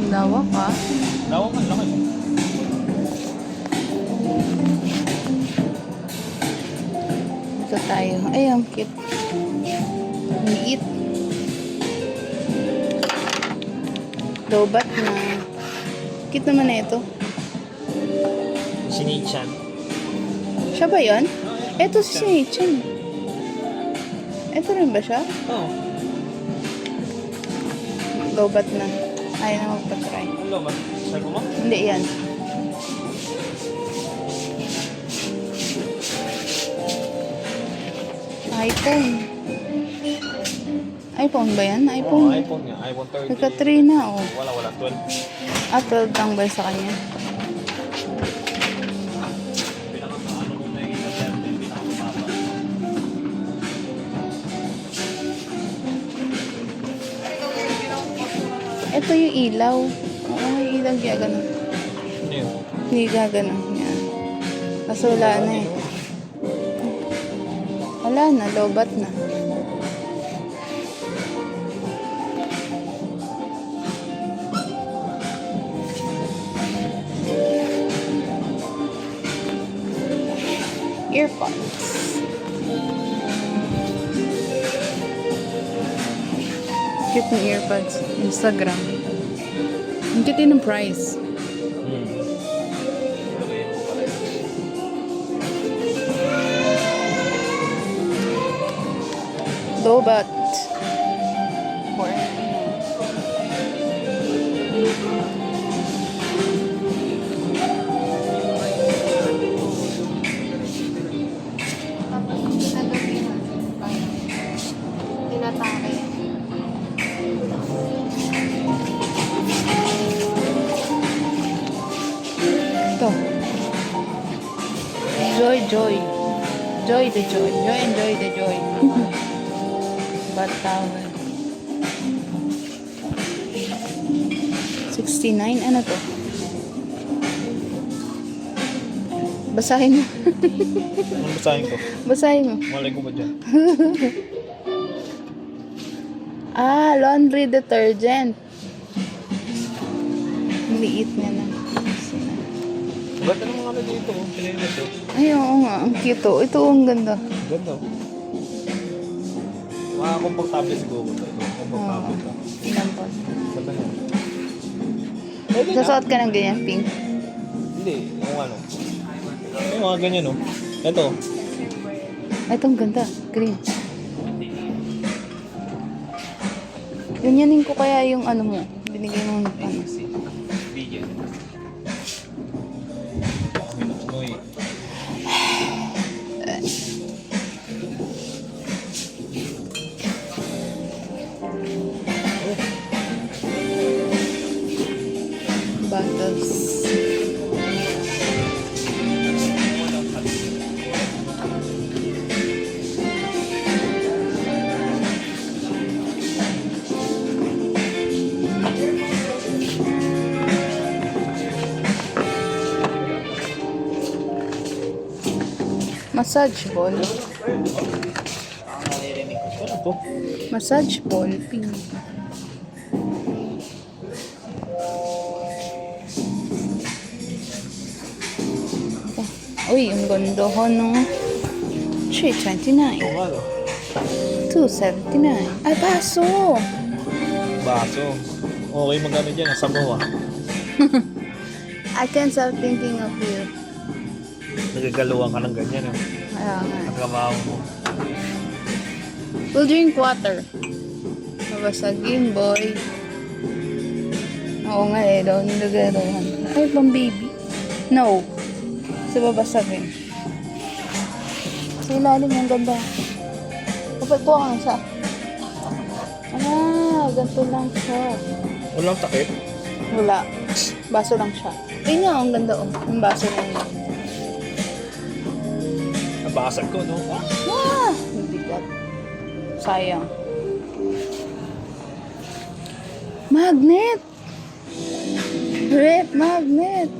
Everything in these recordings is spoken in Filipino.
Lawak ah. Lawak ang laki. Ito tayo. Ay, ang cute. Liit. Lobat na. Cute naman na ito. Sinichan. Siya ba yun? Ito si Sinichan. Ito rin ba siya? Oo. Lobat na. Ayaw na magpatry. Ano ba? Sabi mo? Hindi yan. iPhone. iPhone ba yan? Oo, iPhone. iPhone nga. iPhone 30. Nagka 3 na oh. Wala. 12. 12 lang ba sa kanya? Pinaka-ano mo na yung pinaka-mababa. Ito yung ilaw. Oo, yung ilaw kaya ganun. Ano yun? Hindi gaganon. Yan. Kaso wala na eh. Wala na, lobat na. Earpods. Cute ng earpods. Instagram. Ang cute din ng price. Lobat. Or tinatake. Ito. Joy. Joy the joy. Enjoy the joy. Bad towel. 69. Ano to? Basahin mo. Ano basahin ko? Basahin mo. Malay ko ba dyan? Laundry detergent. Liit nga lang. Ba't anong ano dito? Pinayin ito. Ay, oo nga. Ang cute oh. Ito ang ganda. Ganda. Makakomportable siguro ito. Komportable ito. Inampot. Ganda nga. Pwede na. Sasuot ka ng ganyan, pink. Hindi. Yung ano. Yung mga ganyan no. Ito. Ito ang ganda. Green. Ganyanin ko kaya yung ano mo. Binigay mo ano. Noy. Bottles. Massage ball. Ano to? Massage ball. Pink. Uy, ang ganda ho no. 329. Ito nga no. 279. Ay, baso! Baso. Okay, magkano dyan? Sabaw ah. I can't stop thinking of you. Nagagaluhan ka ng ganyan eh. Kaya nga. Ang trabaho mo. We'll drink water. Mabasagin, boy. Oo nga eh, daw nilagaruhan. Ay, pang baby. No. Kasi babasagin. Sa ilalim, ang ganda. Kapag po ang isa. Ganito lang siya. Walang takip? Wala. Baso lang siya. Ayun nga, ang ganda oh. Ang baso lang yun. Nabasag ko no? Hindi ka. Sayang. Magnet! Rep magnet!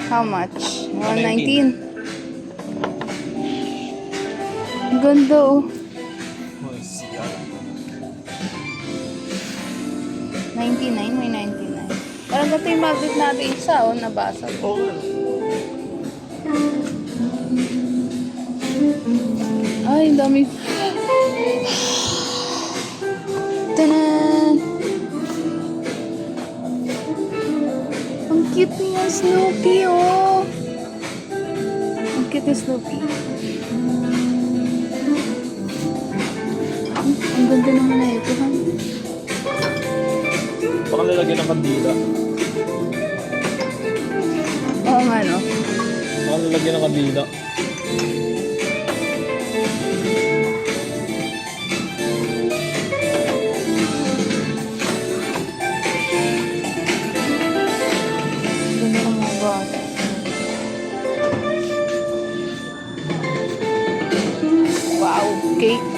How much? 119. Ang ganda oh. Oh, siya. 99, may 99. Parang ganito yung magnet natin isa, oh, nabasag. Oo nga no. Ay, ang dami. Tanan! Ang cute niya, Snoopy, oh. Ang cute ni Snoopy. Ang ganda naman na ito, ha? Baka lalagyan ng kandila. Oo nga, no? Baka lalagyan ng kandila. Ganda ng mga bata. Wow, cake.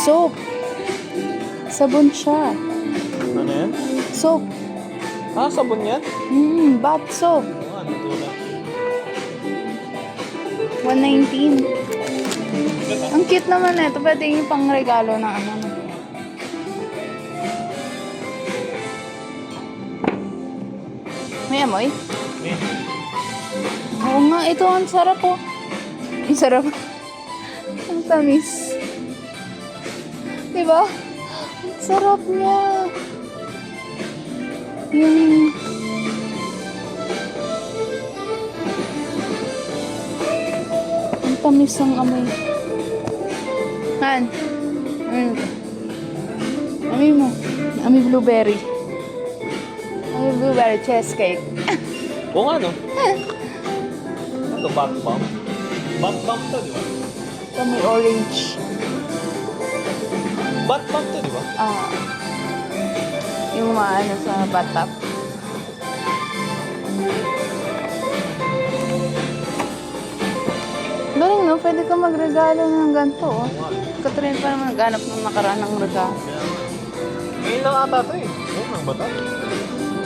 Soap. Sabon siya. Ano yan? Soap. Ah, sabon yan? Bath soap. Oo nga, natulad. 119. Ang cute naman na ito. Pwede yung pang regalo ng ano. May amoy? Eh, Oo nga, ito ang sarap oh. Ang sarap. Ang tamis. Diba? Ang sarap niya. Yung... Ang tamis ang amoy. Han. Amoy mo. Amoy blueberry. Amoy blueberry cheesecake. oo nga no. Ito, bath bomb. Bath bomb to, di ba? Ito may orange. Bath bomb to, di ba? Yung maano sa bathtub. Galing no, pwede ka magregalo ng ganito oh. Oo nga. Katrin pa naman naghanap ng nakaraan ng regalo. Kaya nga. Ngayon lang ata ito eh. Oo, nang bata.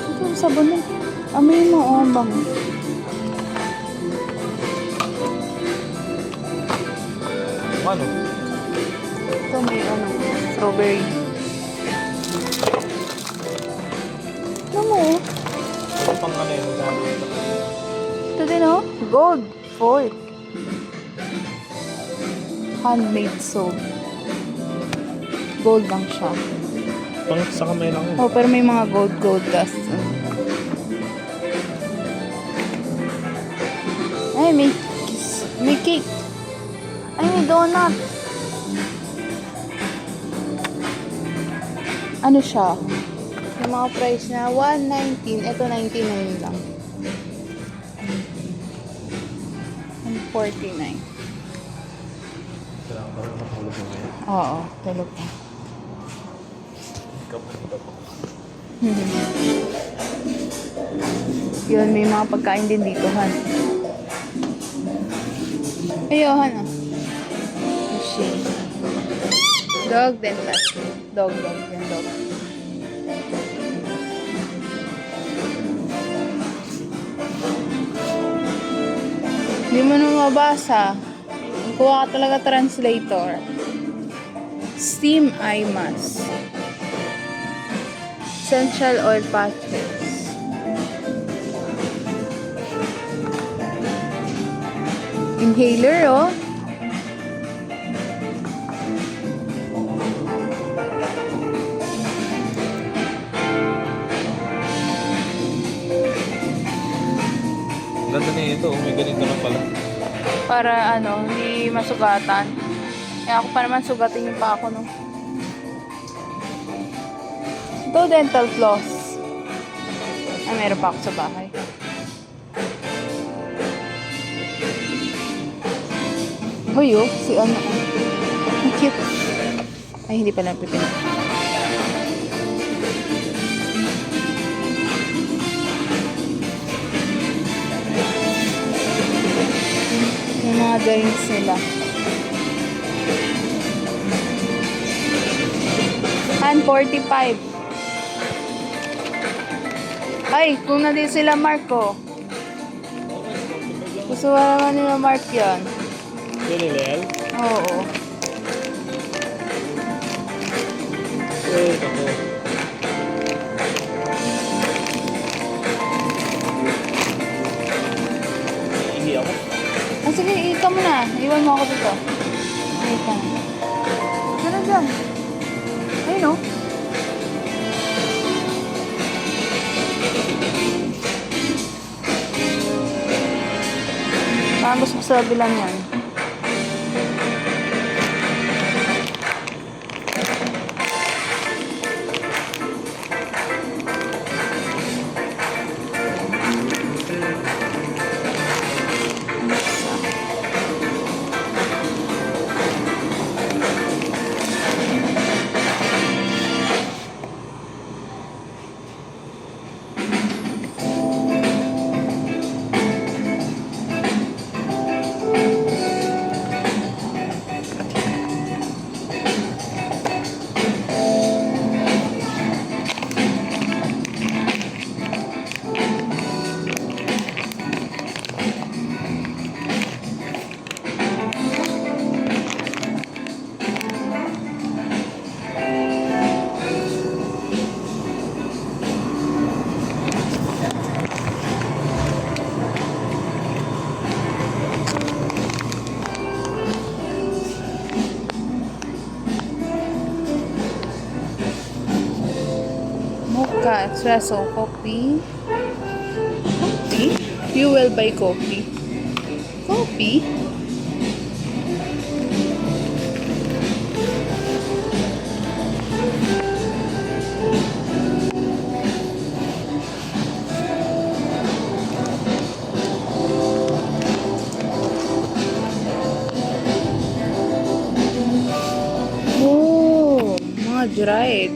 Ito yung sabon na. Amoy mo oh, ang bango. Ano? Ito may ano, strawberry. Ano mo oh? Ito pang ano yun. Sabi ito. Ito din oh, gold. Foil. Handmade soap. Gold lang siya. Pang sa kamay lang yun. Oh, pero may mga gold dust. Ay, may cake. Ay, may donut. Ano siya? Yung mga price na 119. Ito 99 lang. 149. Kailangan pa rin matulog mo ngayon. Oo, tulog pa. Ikaw pa dito po. Yun, may mga pagkain din dito, Han. Ayaw, Han, ah. Sushi. Dog, then cat. Dog. Yan, dog. Hindi mo na mabasa. Kuha ka talaga translator. Steam eye mask. Essential oil patches. Inhaler, oh. Ganda niya ito. May ganito na pala. Para ano, hindi masugatan. Kaya ako pa naman sugatin yung pa ako, no. Ito, dental floss. Ah, meron pa ako sa bahay. Hoy, oh, si ano. Ang cute. Ay, hindi pala pipin. Yung mga drinks nila. Han, 45. Ay, kung nandito sila Marco. Gusto ba naman nila Mark yan? Lilel? Oo. Eh, ako. Iwan mo ako dito. Wait lang. Ano dyan? Ayun o. Parang gusto ko sa bilang yan. Mocha espresso coffee. Coffee? Fuel by coffee. Coffee? Oh, mga dried.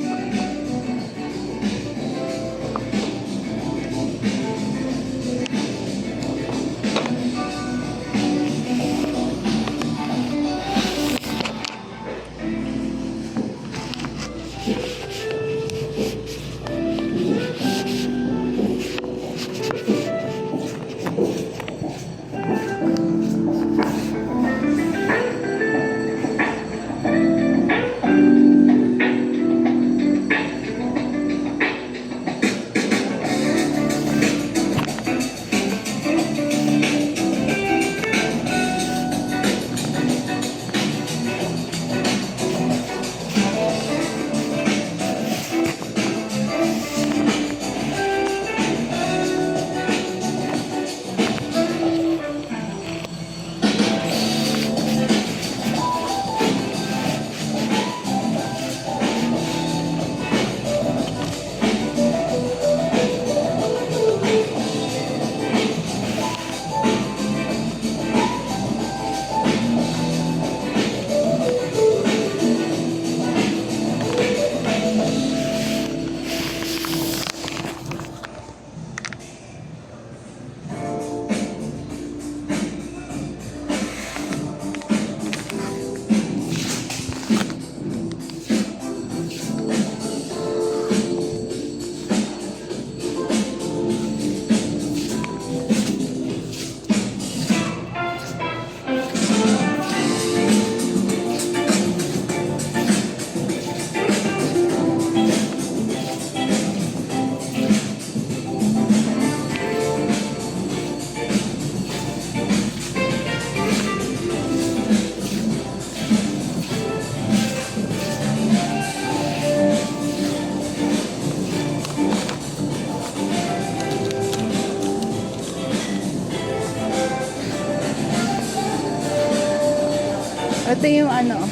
Ito yung ano,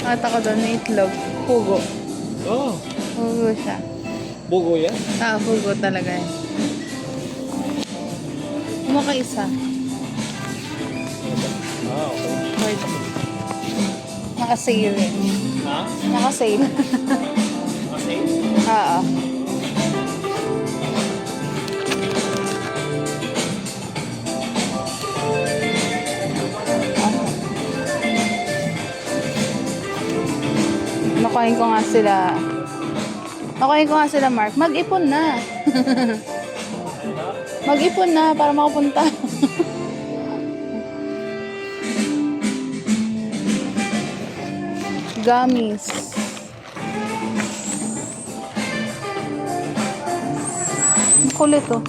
ata ko doon na itlog. Pugo. Oh, Pugo siya. bugo yan? Pugo talaga yan. Kumaka isa. Okay. Wait. Naka-sale eh. Ha? Naka-sale. Okay. Oo. Nakuhain ko nga sila. Nakuhain ko nga sila, Mark. Mag-ipon na. Mag-ipon na para makapunta. Gummies. Ang kulit oh.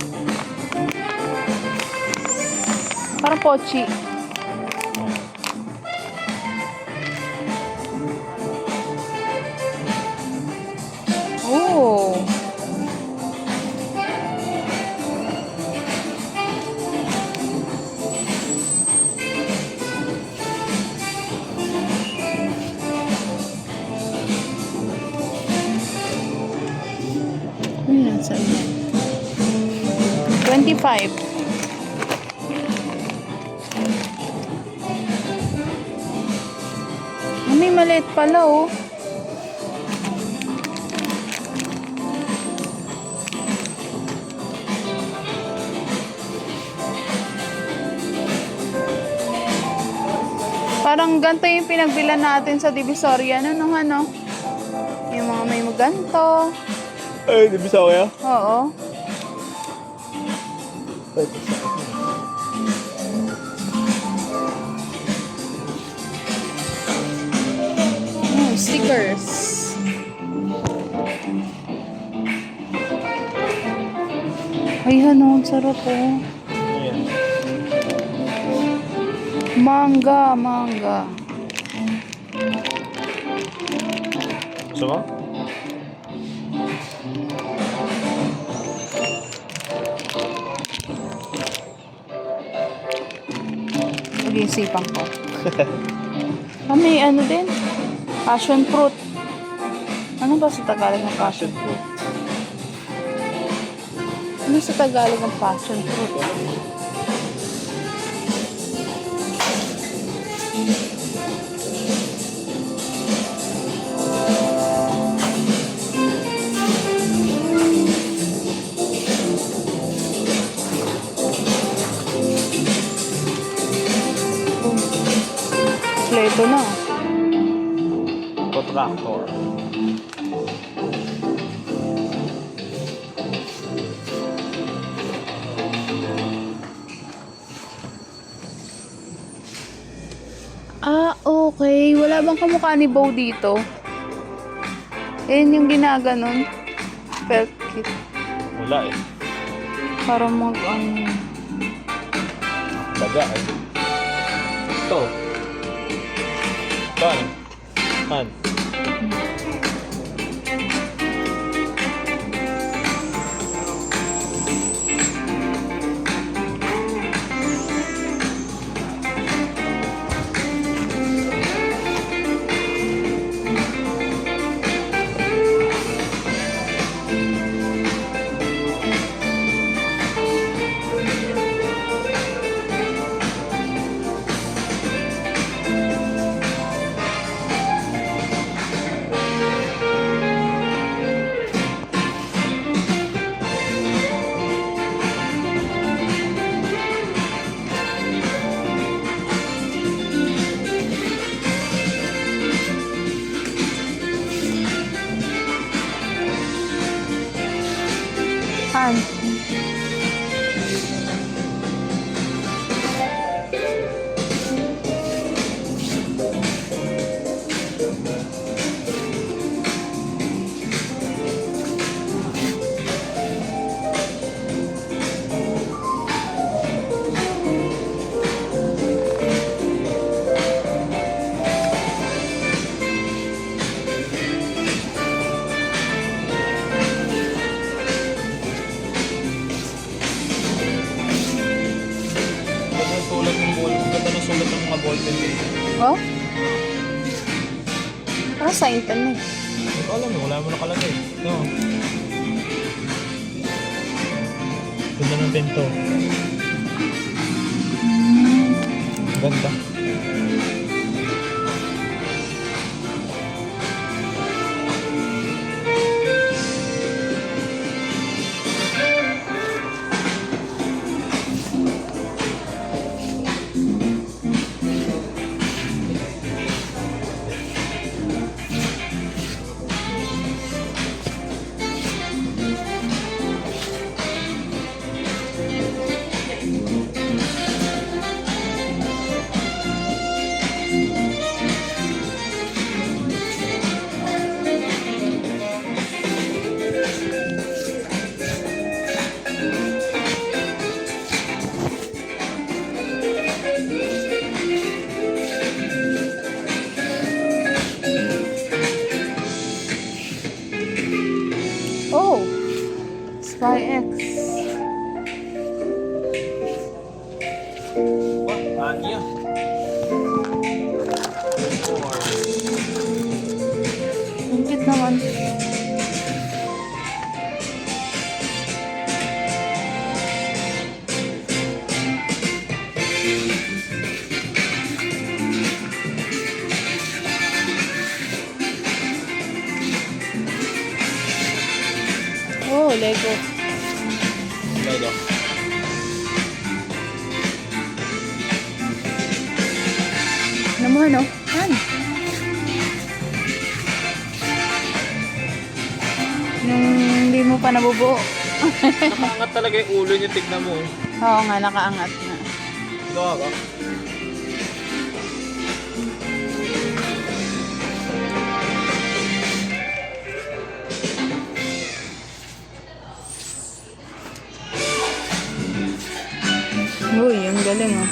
Parang pochi. Saan yan? 25. May maliit pala oh. Parang ganito yung pinagbilan natin sa Divisoria. Ano? Yung mga may maganto. Ay, di bisa ko ya? Oo. Stickers. Ay, ano, ang sarap oh. Ayan. Manga. Gusto mo? Pag-iisipan ko. May ano din? Passion fruit. Ano ba sa Tagalog ng passion fruit? Ano sa Tagalog ng passion fruit? Kompleto na. Protractor. Ah, okay. Wala bang kamukha ni Bo dito? Yan yung ginaganon. Felt kit. Wala eh. Para ano. Baga eh. Ito. Ito ano? Han. Han. Sulat ng mga ballpen dito. Oh? Parang sa internet. Hindi ko alam eh, wala mo nakalagay. No. Ganda ng pinto. Ganda. Oh! Sky X. Wah, Anya. Ang cute naman. Lego. Lego. Ano mo, ano? Ano? Nung hindi mo pa nabubuo. Nakaangat talaga yung ulo niya, tignan mo. Oo nga, nakaangat na. Gawa ka. Uy, ang galing oh.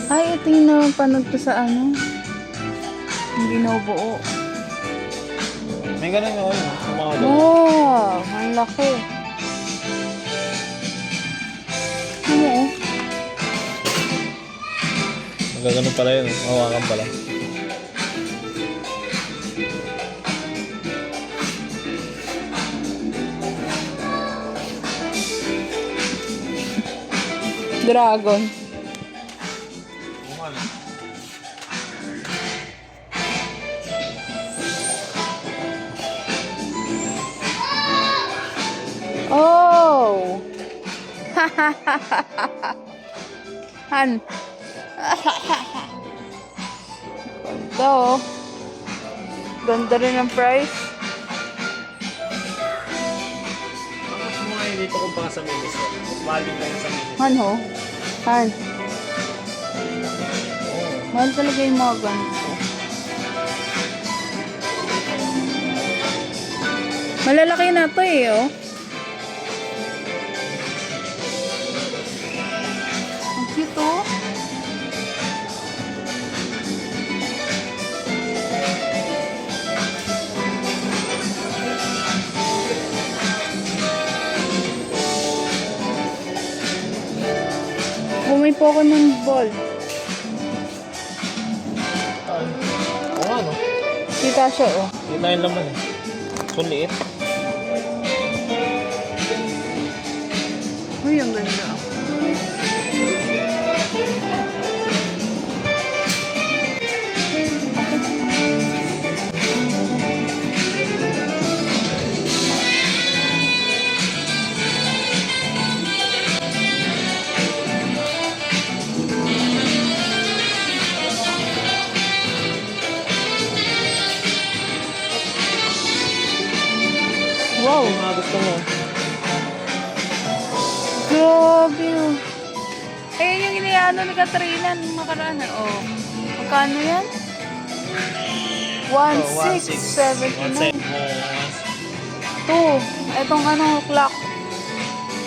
Ay, ito yung napanood ko sa ano. Hindi nabuo. May ganun nga yun, sa mga ganun. Wow, ang laki. Ano oh? Magaganon pala yun, hawakan pala. Dragon. Umano. Oh! Han. Ganda oh. Ganda rin ang price. Tapos mo ngayon dito kung baka sa minis. Mahal din lang sa minis. Han ho. Han. Mahal talaga yung mga ganito. Malalaki na to eh oh. Ang cute oh. Bumay po ako ng ball. Oo nga no. Kita siya oh. Kita yung laman eh. So liit. Uy, ang ganda. Wow! Yung mga gusto mo. Grabe oh. Ayun yung iniano ni Katrina nung nakaraan. Oh. Magkano yan? 1,679. Ito. Etong ano, clock.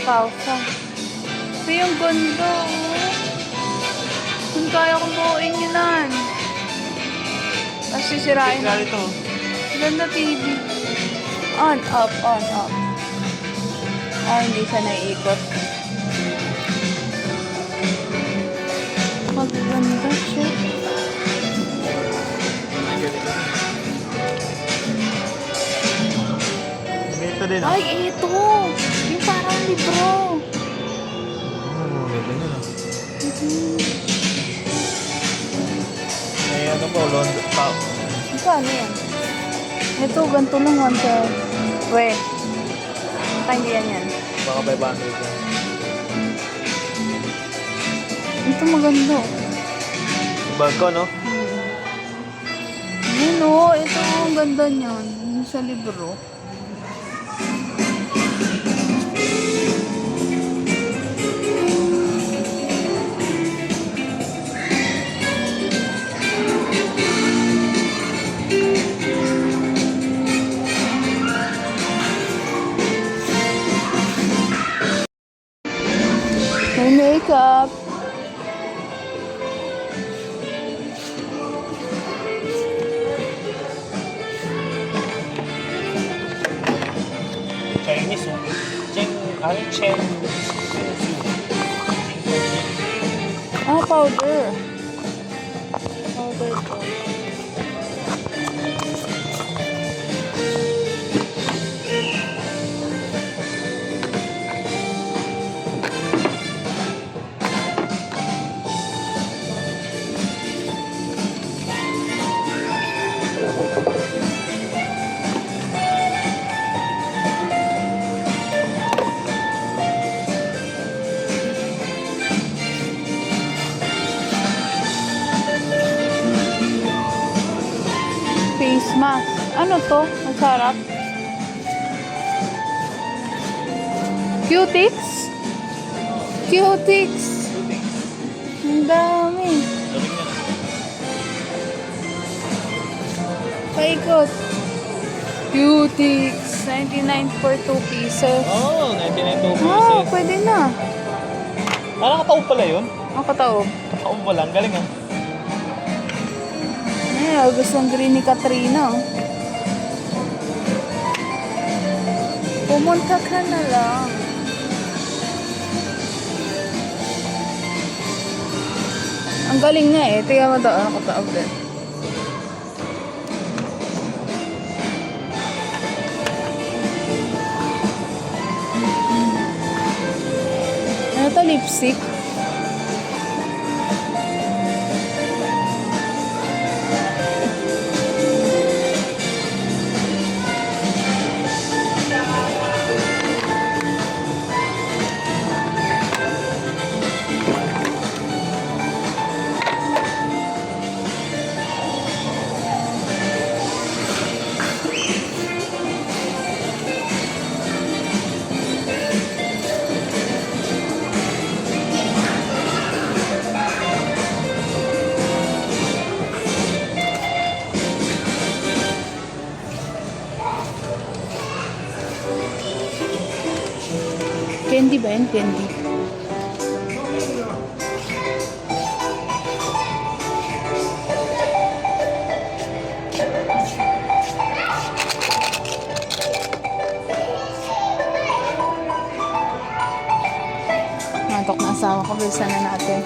1,000. Ito yung ganda oh. Kung kaya kong buuin yun nan. Tapos sisirain. Tignan ito. Ganda TV. On, up, on, up. Ah, hindi siya naiikot. Maganda siya. Ito din ah. Ay, ito! Yung parang libro. Ganda nyo na. Mhm. May ano po, London. Ano yan? Ito, ganito lang. 1 We. Baka hindi yan. Baka 500 yan. Ito maganda. Bag ko, no? Yun o, ito ang ganda niyan. Yung sa libro. May makeup. Chinese, oh. Chen. Ah, powder. Powder po. Ano to? Masarap. Cutix? Cutix. Ang dami. Daming yan. Paikot. Cutix. 99 for 2 pieces. Oh, 99 Ah, pieces. pwede na. Nakakataob pala yun. Ang kataob. Kataob pala. Ang galing ah. Ay, gusto ng green ni Katrina. Oh. Pumunta ka na lang. Ang galing nga eh. Tingnan mo daw. Ang kataob din. Ano to? Lipstick? Candy ba yun? Candy. Natok na asawa ko. Bilisan na natin.